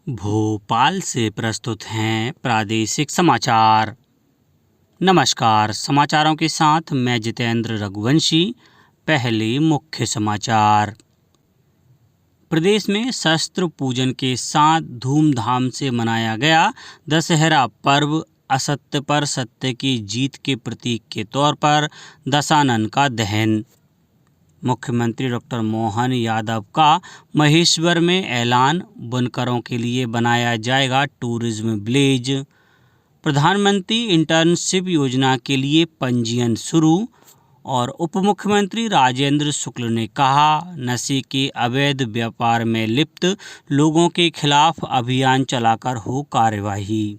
भोपाल से प्रस्तुत हैं प्रादेशिक समाचार। नमस्कार, समाचारों के साथ मैं जितेंद्र रघुवंशी। पहले मुख्य समाचार। प्रदेश में शस्त्र पूजन के साथ धूमधाम से मनाया गया दशहरा पर्व। असत्य पर सत्य की जीत के प्रतीक के तौर पर दशानन का दहन। मुख्यमंत्री डॉक्टर मोहन यादव का महेश्वर में ऐलान, बुनकरों के लिए बनाया जाएगा टूरिज्म विलेज। प्रधानमंत्री इंटर्नशिप योजना के लिए पंजीयन शुरू। और उप मुख्यमंत्री राजेंद्र शुक्ल ने कहा, नशे के अवैध व्यापार में लिप्त लोगों के खिलाफ अभियान चलाकर हो कार्यवाही।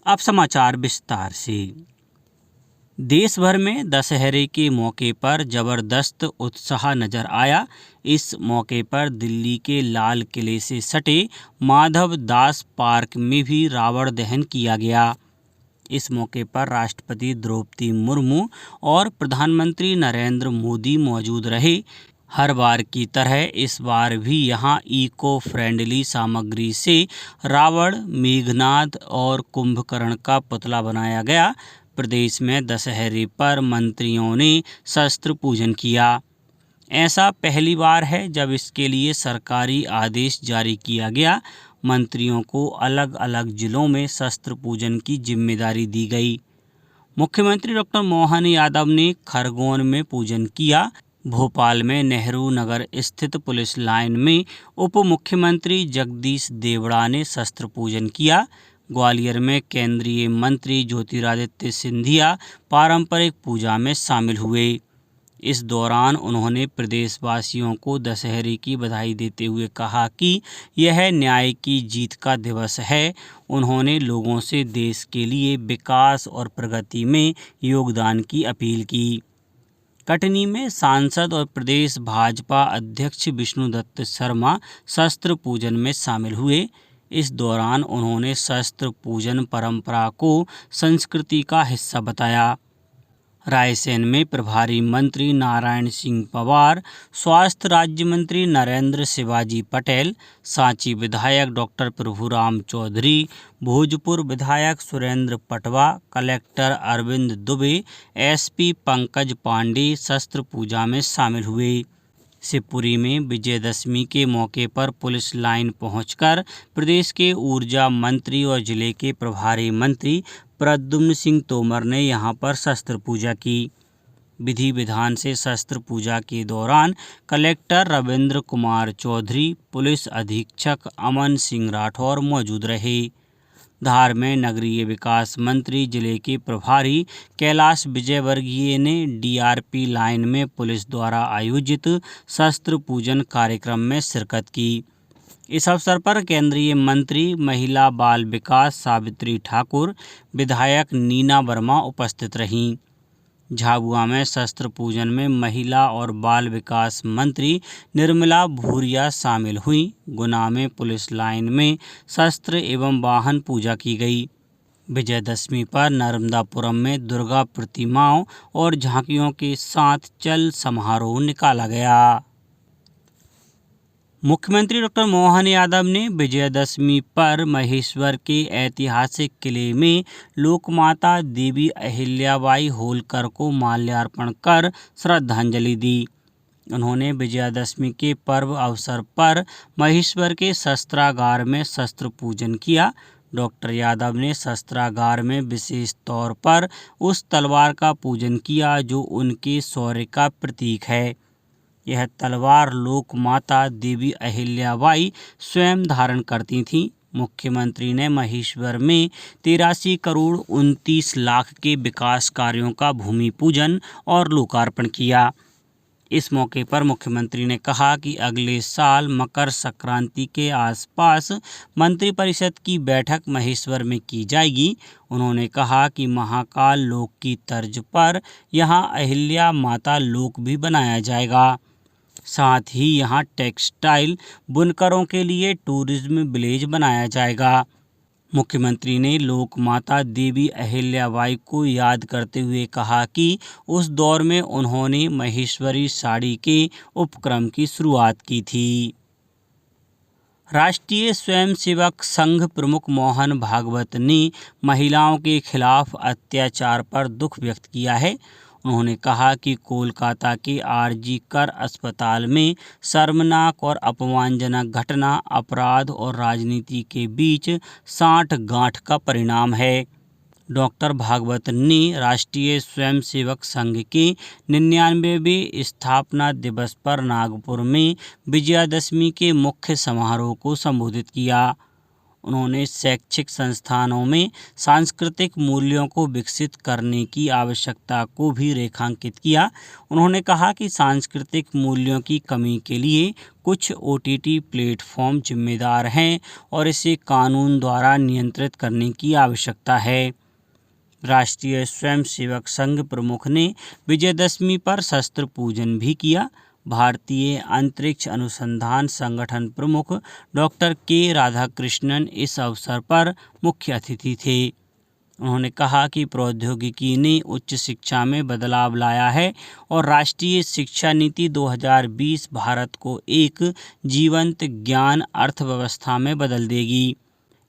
अब समाचार विस्तार से। देश भर में दशहरे के मौके पर जबरदस्त उत्साह नजर आया। इस मौके पर दिल्ली के लाल किले से सटे माधव दास पार्क में भी रावण दहन किया गया। इस मौके पर राष्ट्रपति द्रौपदी मुर्मू और प्रधानमंत्री नरेंद्र मोदी मौजूद रहे। हर बार की तरह इस बार भी यहां इको फ्रेंडली सामग्री से रावण, मेघनाद और कुंभकर्ण का पुतला बनाया गया। प्रदेश में दशहरे पर मंत्रियों ने शस्त्र पूजन किया। ऐसा पहली बार है जब इसके लिए सरकारी आदेश जारी किया गया। मंत्रियों को अलग अलग जिलों में शस्त्र पूजन की जिम्मेदारी दी गई। मुख्यमंत्री डॉक्टर मोहन यादव ने खरगोन में पूजन किया। भोपाल में नेहरू नगर स्थित पुलिस लाइन में उप मुख्यमंत्री जगदीश देवड़ा ने शस्त्र पूजन किया। ग्वालियर में केंद्रीय मंत्री ज्योतिरादित्य सिंधिया पारंपरिक पूजा में शामिल हुए। इस दौरान उन्होंने प्रदेशवासियों को दशहरे की बधाई देते हुए कहा कि यह न्याय की जीत का दिवस है। उन्होंने लोगों से देश के लिए विकास और प्रगति में योगदान की अपील की। कटनी में सांसद और प्रदेश भाजपा अध्यक्ष विष्णुदत्त शर्मा शस्त्र पूजन में शामिल हुए। इस दौरान उन्होंने शस्त्र पूजन परंपरा को संस्कृति का हिस्सा बताया। रायसेन में प्रभारी मंत्री नारायण सिंह पवार, स्वास्थ्य राज्य मंत्री नरेंद्र शिवाजी पटेल, सांची विधायक डॉक्टर प्रभुराम चौधरी, भोजपुर विधायक सुरेंद्र पटवा, कलेक्टर अरविंद दुबे, एसपी पंकज पांडे शस्त्र पूजा में शामिल हुए। शिवपुरी में विजयदशमी के मौके पर पुलिस लाइन पहुंचकर प्रदेश के ऊर्जा मंत्री और जिले के प्रभारी मंत्री प्रद्युम्न सिंह तोमर ने यहां पर शस्त्र पूजा की। विधि विधान से शस्त्र पूजा के दौरान कलेक्टर रविंद्र कुमार चौधरी, पुलिस अधीक्षक अमन सिंह राठौर मौजूद रहे। धार में नगरीय विकास मंत्री जिले के प्रभारी कैलाश विजयवर्गीय ने डीआरपी लाइन में पुलिस द्वारा आयोजित शस्त्र पूजन कार्यक्रम में शिरकत की। इस अवसर पर केंद्रीय मंत्री महिला बाल विकास सावित्री ठाकुर, विधायक नीना वर्मा उपस्थित रहीं। झाबुआ में शस्त्र पूजन में महिला और बाल विकास मंत्री निर्मला भूरिया शामिल हुई। गुना में पुलिस लाइन में शस्त्र एवं वाहन पूजा की गई। विजयदशमी पर नर्मदापुरम में दुर्गा प्रतिमाओं और झांकियों के साथ चल समारोह निकाला गया। मुख्यमंत्री डॉक्टर मोहन यादव ने विजयदशमी पर महेश्वर के ऐतिहासिक किले में लोकमाता देवी अहिल्याबाई होलकर को माल्यार्पण कर श्रद्धांजलि दी। उन्होंने विजयदशमी के पर्व अवसर पर महेश्वर के शस्त्रागार में शस्त्र पूजन किया। डॉक्टर यादव ने शस्त्रागार में विशेष तौर पर उस तलवार का पूजन किया जो उनके शौर्य का प्रतीक है। यह तलवार लोकमाता देवी अहिल्याबाई स्वयं धारण करती थीं। मुख्यमंत्री ने महेश्वर में 83 करोड़ 29 लाख के विकास कार्यों का भूमि पूजन और लोकार्पण किया। इस मौके पर मुख्यमंत्री ने कहा कि अगले साल मकर संक्रांति के आसपास मंत्रिपरिषद की बैठक महेश्वर में की जाएगी। उन्होंने कहा कि महाकाल लोक की तर्ज पर यहां अहिल्या माता लोक भी बनाया जाएगा। साथ ही यहां टेक्सटाइल बुनकरों के लिए टूरिज्म विलेज बनाया जाएगा। मुख्यमंत्री ने लोकमाता देवी अहिल्याबाई को याद करते हुए कहा कि उस दौर में उन्होंने महेश्वरी साड़ी के उपक्रम की शुरुआत की थी। राष्ट्रीय स्वयंसेवक संघ प्रमुख मोहन भागवत ने महिलाओं के खिलाफ अत्याचार पर दुख व्यक्त किया है। उन्होंने कहा कि कोलकाता के आरजी कर अस्पताल में शर्मनाक और अपमानजनक घटना अपराध और राजनीति के बीच साठगांठ का परिणाम है। डॉक्टर भागवत ने राष्ट्रीय स्वयंसेवक संघ के 99वें स्थापना दिवस पर नागपुर में विजयादशमी के मुख्य समारोह को संबोधित किया। उन्होंने शैक्षिक संस्थानों में सांस्कृतिक मूल्यों को विकसित करने की आवश्यकता को भी रेखांकित किया। उन्होंने कहा कि सांस्कृतिक मूल्यों की कमी के लिए कुछ OTT प्लेटफॉर्म जिम्मेदार हैं और इसे कानून द्वारा नियंत्रित करने की आवश्यकता है। राष्ट्रीय स्वयंसेवक संघ प्रमुख ने विजयदशमी पर शस्त्र पूजन भी किया। भारतीय अंतरिक्ष अनुसंधान संगठन प्रमुख डॉक्टर के राधाकृष्णन इस अवसर पर मुख्य अतिथि थे। उन्होंने कहा कि प्रौद्योगिकी ने उच्च शिक्षा में बदलाव लाया है और राष्ट्रीय शिक्षा नीति 2020 भारत को एक जीवंत ज्ञान अर्थव्यवस्था में बदल देगी।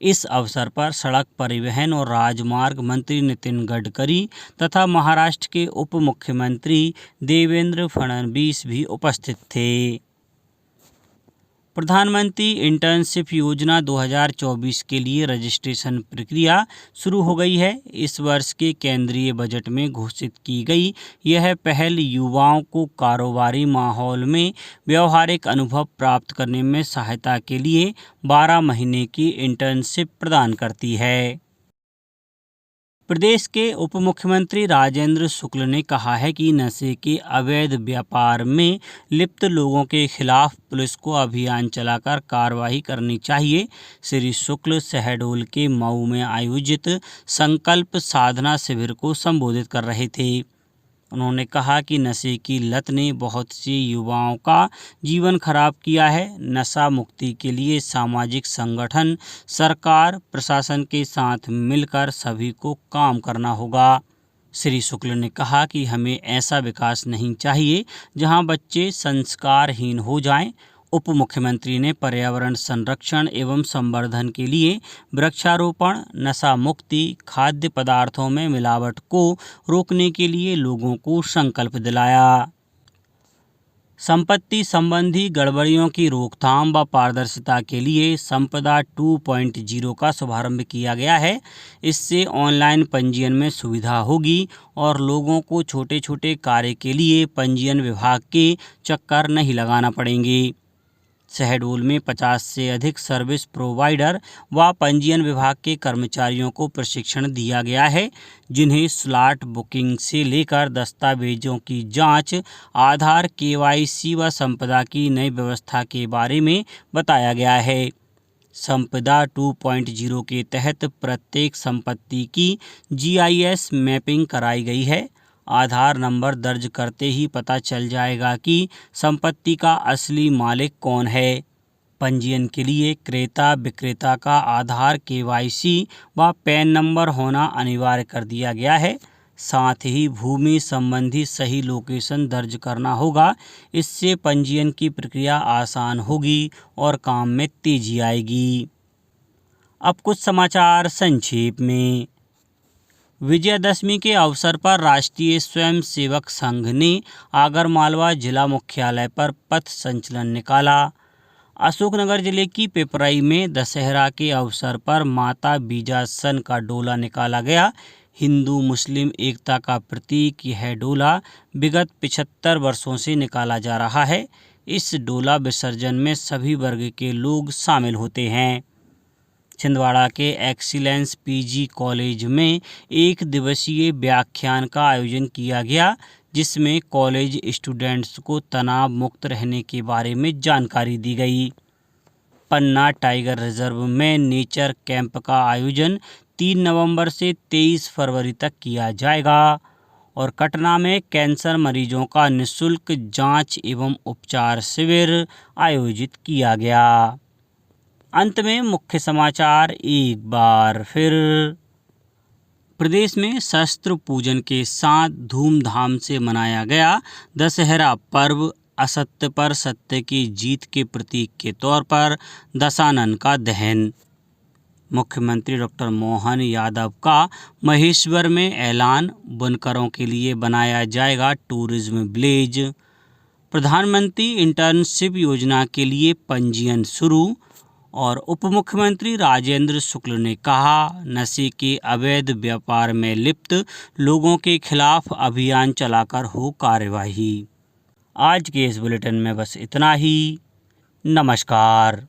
इस अवसर पर सड़क परिवहन और राजमार्ग मंत्री नितिन गडकरी तथा महाराष्ट्र के उप मुख्यमंत्री देवेंद्र फडणवीस भी उपस्थित थे। प्रधानमंत्री इंटर्नशिप योजना 2024 के लिए रजिस्ट्रेशन प्रक्रिया शुरू हो गई है। इस वर्ष के केंद्रीय बजट में घोषित की गई यह पहल युवाओं को कारोबारी माहौल में व्यावहारिक अनुभव प्राप्त करने में सहायता के लिए 12 महीने की इंटर्नशिप प्रदान करती है। प्रदेश के उप मुख्यमंत्री राजेंद्र शुक्ल ने कहा है कि नशे के अवैध व्यापार में लिप्त लोगों के खिलाफ पुलिस को अभियान चलाकर कार्रवाई करनी चाहिए। श्री शुक्ल शहडोल के मऊ में आयोजित संकल्प साधना शिविर को संबोधित कर रहे थे। उन्होंने कहा कि नशे की लत ने बहुत से युवाओं का जीवन खराब किया है। नशा मुक्ति के लिए सामाजिक संगठन, सरकार, प्रशासन के साथ मिलकर सभी को काम करना होगा। श्री शुक्ल ने कहा कि हमें ऐसा विकास नहीं चाहिए जहां बच्चे संस्कारहीन हो जाएं। उप मुख्यमंत्री ने पर्यावरण संरक्षण एवं संवर्धन के लिए वृक्षारोपण, नशा मुक्ति, खाद्य पदार्थों में मिलावट को रोकने के लिए लोगों को संकल्प दिलाया। संपत्ति संबंधी गड़बड़ियों की रोकथाम व पारदर्शिता के लिए संपदा 2.0 का शुभारंभ किया गया है। इससे ऑनलाइन पंजीयन में सुविधा होगी और लोगों को छोटे छोटे कार्य के लिए पंजीयन विभाग के चक्कर नहीं लगाना पड़ेंगे। शहडोल में 50 से अधिक सर्विस प्रोवाइडर व पंजीयन विभाग के कर्मचारियों को प्रशिक्षण दिया गया है, जिन्हें स्लॉट बुकिंग से लेकर दस्तावेजों की जांच, आधार, KYC व संपदा की नई व्यवस्था के बारे में बताया गया है। संपदा 2.0 के तहत प्रत्येक संपत्ति की GIS मैपिंग कराई गई है। आधार नंबर दर्ज करते ही पता चल जाएगा कि संपत्ति का असली मालिक कौन है। पंजीयन के लिए क्रेता विक्रेता का आधार, KYC व पैन नंबर होना अनिवार्य कर दिया गया है। साथ ही भूमि संबंधी सही लोकेशन दर्ज करना होगा। इससे पंजीयन की प्रक्रिया आसान होगी और काम में तेजी आएगी। अब कुछ समाचार संक्षेप में। विजयादशमी के अवसर पर राष्ट्रीय स्वयंसेवक संघ ने आगरमालवा जिला मुख्यालय पर पथ संचलन निकाला। अशोकनगर जिले की पिपराई में दशहरा के अवसर पर माता बीजासन का डोला निकाला गया। हिंदू मुस्लिम एकता का प्रतीक यह डोला विगत 75 वर्षों से निकाला जा रहा है। इस डोला विसर्जन में सभी वर्ग के लोग शामिल होते हैं। छिंदवाड़ा के एक्सीलेंस PG कॉलेज में 1 दिवसीय व्याख्यान का आयोजन किया गया, जिसमें कॉलेज स्टूडेंट्स को तनाव मुक्त रहने के बारे में जानकारी दी गई। पन्ना टाइगर रिजर्व में नेचर कैंप का आयोजन 3 नवंबर से 23 फरवरी तक किया जाएगा और कटना में कैंसर मरीजों का निःशुल्क जांच एवं उपचार शिविर आयोजित किया गया। अंत में मुख्य समाचार एक बार फिर। प्रदेश में शस्त्र पूजन के साथ धूमधाम से मनाया गया दशहरा पर्व। असत्य पर सत्य की जीत के प्रतीक के तौर पर दशानन का दहन। मुख्यमंत्री डॉक्टर मोहन यादव का महेश्वर में ऐलान, बुनकरों के लिए बनाया जाएगा टूरिज्म विलेज। प्रधानमंत्री इंटर्नशिप योजना के लिए पंजीयन शुरू। और उप मुख्यमंत्री राजेंद्र शुक्ल ने कहा, नशे के अवैध व्यापार में लिप्त लोगों के खिलाफ अभियान चलाकर हो कार्यवाही। आज के इस बुलेटिन में बस इतना ही। नमस्कार।